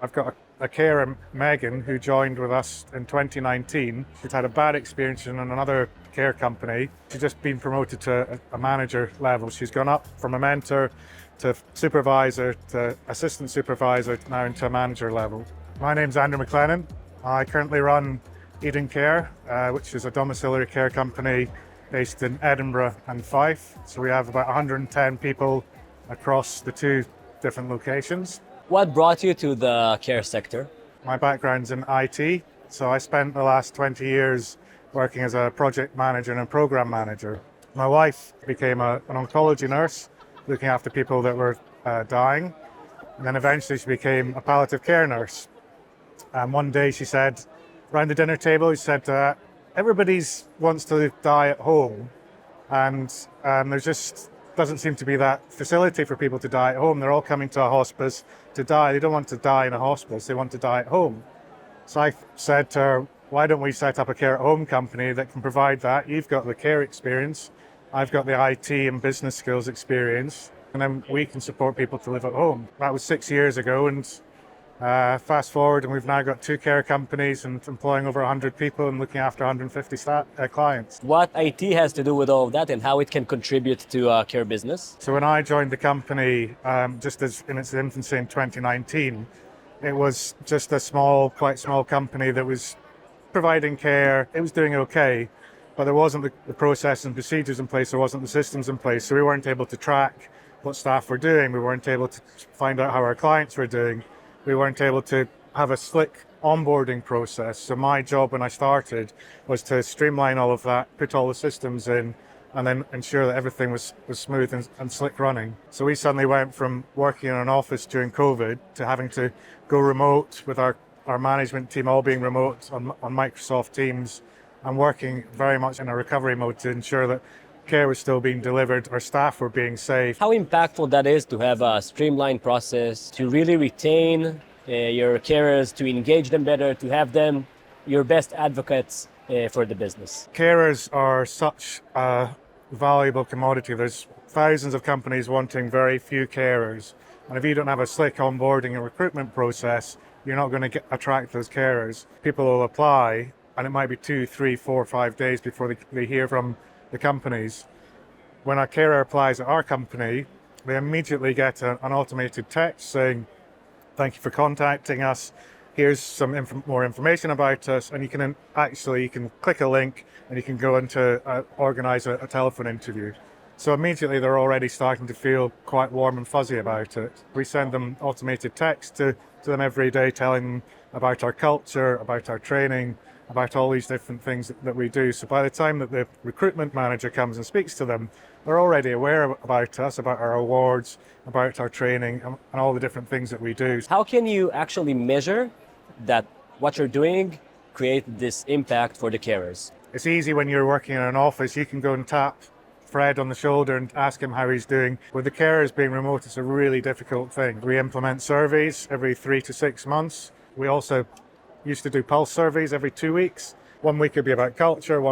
I've got a carer, Megan, who joined with us in 2019. She'd had a bad experience in another care company. She's just been promoted to a manager level. She's gone up from a mentor to supervisor to assistant supervisor, now into a manager level. My name's McLennan. I currently run Eidyn Care, which is a domiciliary care company based in Edinburgh and Fife. So we have about 110 people across the two different locations. What brought you to the care sector? My background's in IT, so I spent the last 20 years working as a project manager and a program manager. My wife became an oncology nurse, looking after people that were dying, and then eventually she became a palliative care nurse. And one day she said, around the dinner table, she said, everybody wants to die at home, and there just doesn't seem to be that facility for people to die at home. They're all coming to a hospice to die. They don't want to die in a hospice, they want to die at home. So I said to her, why don't we set up a care at home company that can provide that? You've got the care experience, I've got the IT and business skills experience, and then we can support people to live at home. That was 6 years ago, and fast forward, and we've now got 2 care companies and employing over 100 people and looking after 150 clients. What IT has to do with all of that and how it can contribute to care business? So when I joined the company, just as in its infancy in 2019, it was just a quite small company that was providing care. It was doing okay, but there wasn't the process and procedures in place, there wasn't the systems in place, so we weren't able to track what staff were doing, we weren't able to find out how our clients were doing. We weren't able to have a slick onboarding process. So my job when I started was to streamline all of that, put all the systems in, and then ensure that everything was smooth and slick running. So we suddenly went from working in an office during COVID to having to go remote with our management team all being remote on Microsoft Teams, and working very much in a recovery mode to ensure that care was still being delivered, our staff were being safe. How impactful that is to have a streamlined process, to really retain your carers, to engage them better, to have them your best advocates for the business. Carers are such a valuable commodity. There's thousands of companies wanting very few carers. And if you don't have a slick onboarding and recruitment process, you're not going to attract those carers. People will apply, and it might be 2, 3, 4, 5 days before they hear from the companies. When a carer applies at our company, they immediately get an automated text saying, thank you for contacting us, here's some more information about us, and you can click a link and you can go into organize a telephone interview. So immediately they're already starting to feel quite warm and fuzzy about it. We send them automated text to them every day telling them about our culture, about our training, about all these different things that we do. So by the time that the recruitment manager comes and speaks to them, they're already aware about us, about our awards, about our training, and all the different things that we do. How can you actually measure that what you're doing create this impact for the carers? It's easy when you're working in an office. You can go and tap Fred on the shoulder and ask him how he's doing. With the carers being remote, it's a really difficult thing. We implement surveys every 3 to 6 months. We also used to do pulse surveys every 2 weeks. 1 week could be about culture,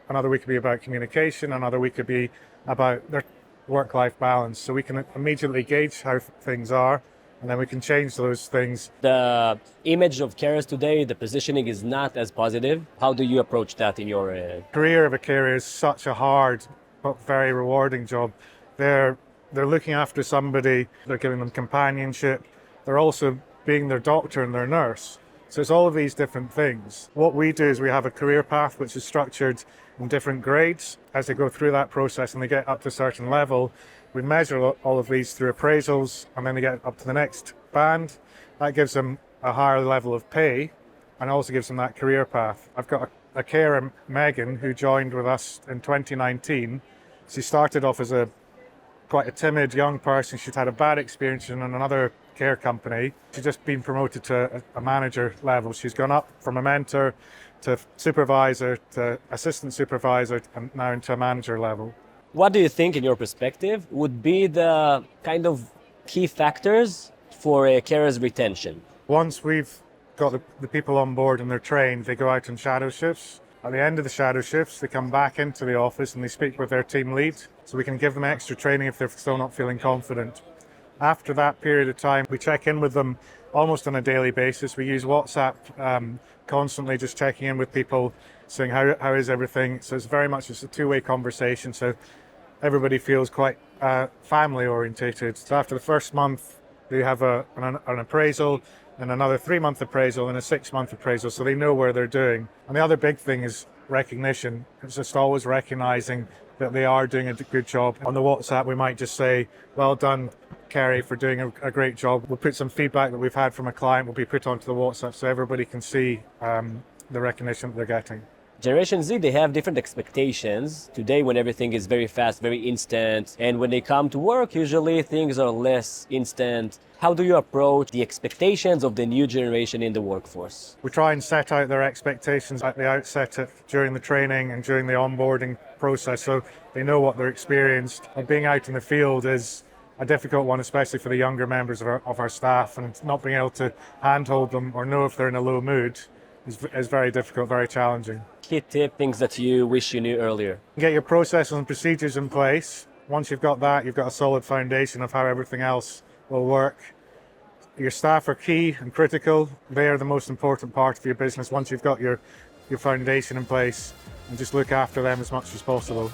another week could be about communication, another week could be about their work-life balance. So we can immediately gauge how things are, and then we can change those things. The image of carers today, the positioning is not as positive. How do you approach that in your career of a carer is such a hard but very rewarding job. They're looking after somebody, they're giving them companionship, they're also being their doctor and their nurse. So it's all of these different things. What we do is we have a career path which is structured in different grades. As they go through that process and they get up to a certain level, we measure all of these through appraisals, and then they get up to the next band. That gives them a higher level of pay and also gives them that career path. I've got a carer, Megan, who joined with us in 2019. She started off as quite a timid young person. She'd had a bad experience in another care company. She's just been promoted to a manager level. She's gone up from a mentor to supervisor to assistant supervisor, and now into a manager level. What do you think, in your perspective, would be the kind of key factors for a carer's retention? Once we've got the people on board and they're trained, they go out on shadow shifts. At the end of the shadow shifts, they come back into the office and they speak with their team lead, so we can give them extra training if they're still not feeling confident. After that period of time, we check in with them almost on a daily basis. We use WhatsApp constantly, just checking in with people, saying how is everything. So it's very much just a two-way conversation. So everybody feels quite family orientated. So after the first month, they have an appraisal, and another 3-month appraisal, and a 6-month appraisal, so they know where they're doing. And the other big thing is recognition. It's just always recognizing that they are doing a good job. On the WhatsApp, we might just say, well done, Kerry, for doing a great job. We'll put some feedback that we've had from a client will be put onto the WhatsApp so everybody can see the recognition that they're getting. Generation Z, they have different expectations today when everything is very fast, very instant. And when they come to work, usually things are less instant. How do you approach the expectations of the new generation in the workforce? We try and set out their expectations at the outset during the training and during the onboarding process so they know what they're experienced. And being out in the field is a difficult one, especially for the younger members of our staff, and not being able to handhold them or know if they're in a low mood is very difficult, very challenging. Key tip, things that you wish you knew earlier. Get your processes and procedures in place. Once you've got that, you've got a solid foundation of how everything else will work. Your staff are key and critical. They are the most important part of your business once you've got your foundation in place, and just look after them as much as possible.